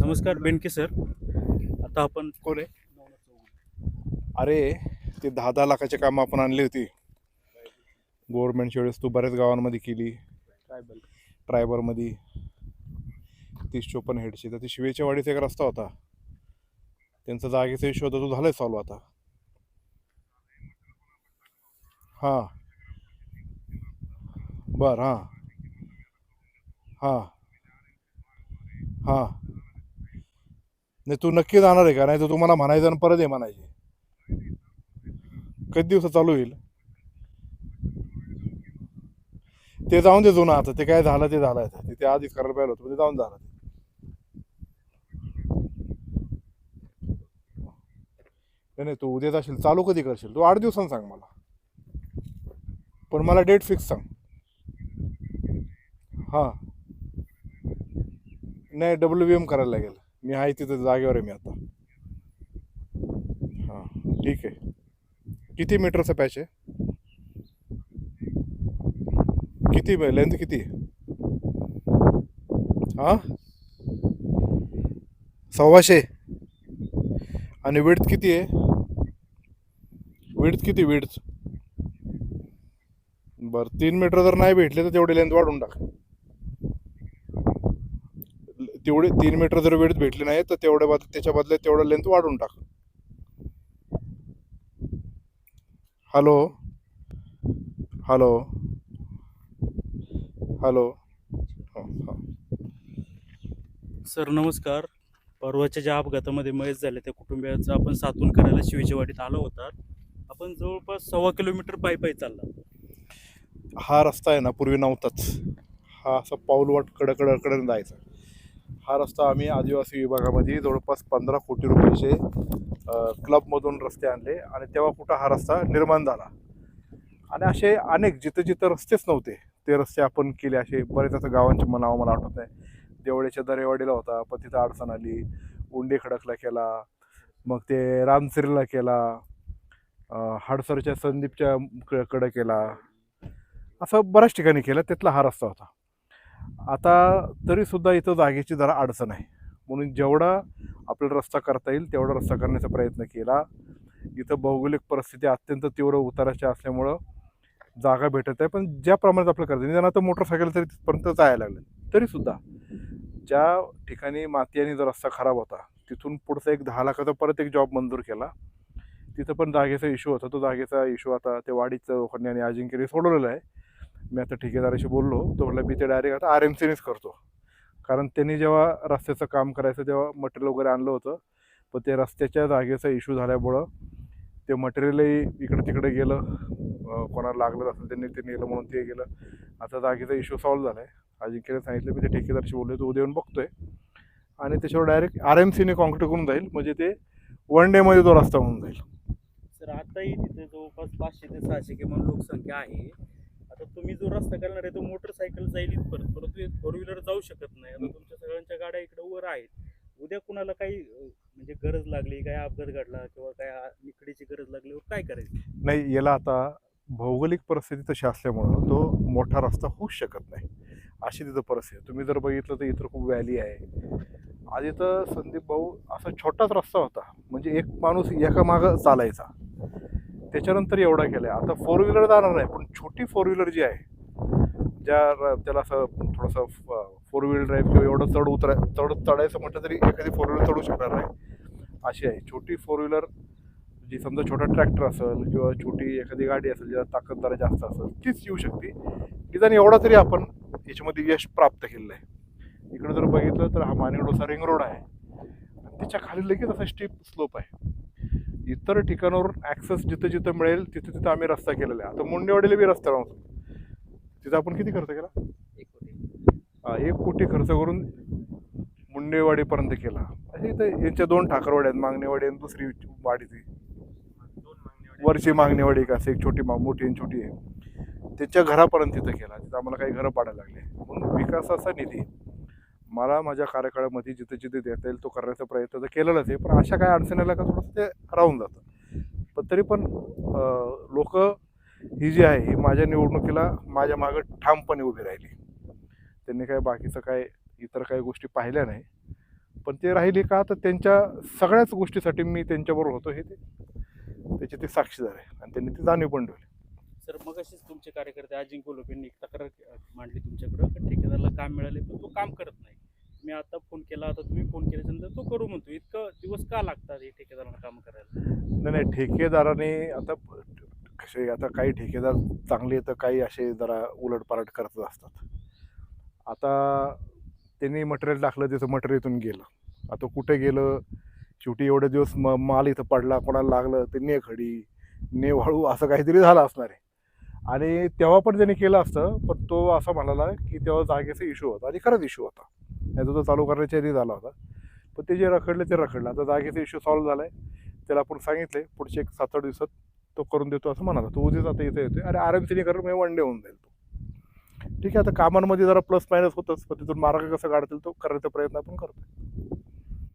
नमस्कार बेनके सर. आता आपण कोण आहे? अरे, ते 10-10 लाखाची कामं आपण आणली होती गव्हर्नमेंटच्या वेळेस. तू बऱ्याच गावांमध्ये केली, ट्रायबलमध्ये 30-54 हेडची. तर ती शिवेच्या वाडीचा एक रस्ता होता, त्यांचा जागेचा इश्यू होता, तो झालाय सॉल्व्ह आता. हां, बरं. हां हां हां. नाही, तू नक्की जाणार आहे का? नाही तर तुम्हाला म्हणायचं आणि परत ये म्हणायचे. कधी दिवसात चालू होईल ते? जाऊन दे जुनं, आता ते काय झालं ते झालं. आता ते आधीच करायला पाहिलं होतं, ते जाऊन झालं. नाही नाही, तू उद्या जाशील, चालू कधी करशील तू? 8 दिवसांनी सांग मला, पण मला डेट फिक्स सांग. हां, नाही, WM करायला लागेल. मी आहे तिथं जागेवर आहे मी आता. हां, ठीक आहे. किती मीटरचा पॅच आहे? किती लेंथ किती? हां, 1,200. आणि विड्थ किती आहे? विड्थ किती विड्थ? बरं, 3 मीटर जर नाही भेटले तर तेवढी लेंथ वाढून टाक. तेवढे 3 मीटर जर विड्थ भेटली नाही तर त्याच्या बदल्यात तेवढं लेंथ वाढून टाक. Hello hello hello. हां हां. सर नमस्कार. परवाच्या ज्या अपघातामध्ये मयत झाले त्या कुटुंबियाचं आपण सांत्वन करायला शिवेच्या वाडीत आलो होतात. आपण जवळपास 1.25 किलोमीटर पायी पायी चालला. हा रस्ता आहे ना, पूर्वी नव्हताच. हा असा पाऊलवाट कडकडकडून जायचा. हा रस्ता आम्ही आदिवासी विभागामध्ये जवळपास 15 कोटी रुपयाचे क्लबमधून रस्ते आणले, आणि तेव्हा कुठं हा रस्ता निर्माण झाला. आणि असे अनेक जिथं जिथं रस्तेच नव्हते ते रस्ते आपण केले. असे बरेच असं गावांचे नाव मला आठवत नाही. देवळ्याच्या दरेवाडीला होता, पण तिथं अडचण आली. उंडे खडकला केला, मग ते रामसिरीला केला, हडसरच्या संदीपच्या कडे केला. असं बऱ्याच ठिकाणी केलं, त्यातला हा रस्ता होता. आता तरीसुद्धा इथं जागेची जरा अडचण आहे, म्हणून जेवढा आपल्याला रस्ता करता येईल तेवढा रस्ता करण्याचा प्रयत्न केला. इथं भौगोलिक परिस्थिती अत्यंत तीव्र उताराची असल्यामुळं जागा भेटत आहे, पण ज्या प्रमाणात आपल्याला करता येईल. आता मोटरसायकल तरी तिथपर्यंत जायला लागले, तरीसुद्धा ज्या ठिकाणी माती आणि रस्ता खराब होता तिथून पुढचा एक 10 लाखाचा परत एक जॉब मंजूर केला. तिथं पण जागेचा इश्यू होता, तो जागेचा इश्यू आता ते वाडीचं लोकांनी आणि अजिंक्यने सोडवलेला आहे. मी आता ठेकेदाराशी बोललो, तो म्हटलं मी ते डायरेक्ट आता RMCनेच करतो. कारण त्यांनी जेव्हा रस्त्याचं काम करायचं तेव्हा मटेरियल वगैरे आणलं होतं, पण ते रस्त्याच्या जागेचा इश्यू झाल्यामुळं ते मटेरियलही इकडे तिकडे गेलं. कोणाला लागलं असेल त्यांनी ते नेलं म्हणून ते गेलं. आता जागेचा इश्यू सॉल्व्ह झाला आहे. अजिंक्यने सांगितलं, मी ते ठेकेदारशी बोललो, तो उद्या येऊन बघतोय आणि त्याच्यावर डायरेक्ट RMCने कॉन्क्रीट करून जाईल, म्हणजे ते 1 डेमध्ये तो रस्ता होऊन जाईल. सर आताही तिथे जवळपास 500 ते 600 किमान लोकसंख्या आहे. आता तुम्ही जो रस्ता करणार आहे तो मोटरसायकल जाईल इथपर्यंत, परंतु 4 व्हीलर जाऊ शकत नाही. आता तुमच्या सगळ्यांच्या गाड्या इकडे वर आहेत. उद्या कुणाला काही म्हणजे गरज लागली, काय अपघात घडला किंवा काय निकडीची गरज लागल्यावर काय करायचं? नाही, याला आता भौगोलिक परिस्थिती तशी असल्यामुळं तो मोठा रस्ता होऊच शकत नाही, अशी तिथं परिस्थिती. तुम्ही जर बघितलं तर इतर खूप व्हॅली आहे. आधी तर संदीप भाऊ असा छोटाच रस्ता होता, म्हणजे एक माणूस एका मागं चालायचा. त्याच्यानंतर एवढा केलाय. आता 4 व्हीलर जाणार नाही, पण छोटी 4 व्हीलर जी आहे, त्याला असं थोडंसं 4 व्हील ड्राईव्ह किंवा एवढं चढायचं म्हटलं तरी एखादी 4 व्हीलर चढू शकणार नाही, अशी आहे छोटी 4 व्हीलर. जी समजा छोटा ट्रॅक्टर असेल किंवा छोटी एखादी गाडी असेल ज्याला ताकद जरा जास्त असेल तीच येऊ शकते. निदान एवढा तरी आपण याच्यामध्ये यश प्राप्त केलेलं आहे. इकडे जर बघितलं तर हा मानेडोसा रिंग रोड आहे, त्याच्या खाली लगेच असा स्टीप स्लोप आहे. इतर ठिकाणावरून ॲक्सेस जिथं जिथं मिळेल तिथं तिथं आम्ही रस्ता केलेला आहे. आता मुंडेवाडीला बी रस्ता नव्हतो, तिथं आपण किती खर्च केला? 1 कोटी खर्च करून मुंडेवाडीपर्यंत केला. इथं यांच्या 2 ठाकरवाड्या आहेत, मागणेवाडी आणि दुसरी वाडी ती वरची मागणेवाडी का असं एक छोटी मोठी आणि छोटी आहे, त्याच्या घरापर्यंत तिथं केला. तिथं आम्हाला काही घरं पाडायला लागले. म्हणून विकासाचा निधी मला माझ्या कार्यकाळामध्ये जिथे जिथे देता येईल तो करण्याचा प्रयत्न तर केलेलाच आहे, पण अशा काय अडचणीला का थोडंसं ते राहून जातं. पण तरी पण लोक ही जी आहे ही माझ्या निवडणुकीला माझ्या मागं ठामपणे उभी राहिली. त्यांनी काय बाकीचं काय इतर काही गोष्टी पाहिल्या नाही, पण ते राहिले का तर त्यांच्या सगळ्याच गोष्टीसाठी मी त्यांच्याबरोबर होतो हे त्याचे ते साक्षीदार आहे आणि त्यांनी ते जाणीव पण ठेवली. सर मग असेच तुमचे कार्यकर्ते अजिंक्य लोकांनी एक तक्रार मांडली तुमच्याकडं की ठेकेदाराला काम मिळाले पण तो काम करत नाही. मी आता फोन केला, आता तुम्ही फोन केल्यानंतर तो करू म्हणतो. इतकं दिवस का लागतात हे ठेकेदारांना काम करायला? नाही ठेकेदाराने आता कसे आता काही ठेकेदार चांगले तर काही असे जरा उलटपालट करत असतात. आता त्यांनी मटेरियल टाकलं, त्याचं मटेरियल इथून गेलं. आता कुठे गेलं, शेवटी एवढे दिवस माल इथं पडला, कोणाला लागलं ते ने खडी ने वाळू असं काहीतरी झालं असणार आहे. आणि तेव्हा पण त्यांनी केलं असतं, पण तो असं म्हणाला की तेव्हा जागेचा इश्यू होता आणि खरंच इश्यू होता. नाही तर तो चालू करण्याच्या आधी झाला होता. पण ते जे रखडले ते रखडलं. आता जागेचा इश्यू सॉल्व्ह झाला आहे. त्याला आपण सांगितले पुढचे 7-8 दिवसात तो करून देतो असं म्हणाला. तो उद्याच आता इथे येतोय. अरे आरामशीने करून म्हणजे 1 डे होऊन जाईल तो. ठीक आहे, आता कामांमध्ये जरा प्लस मायनस होतच, पण तिथून मार्ग कसा काढतील तो करण्याचा प्रयत्न आपण करतोय.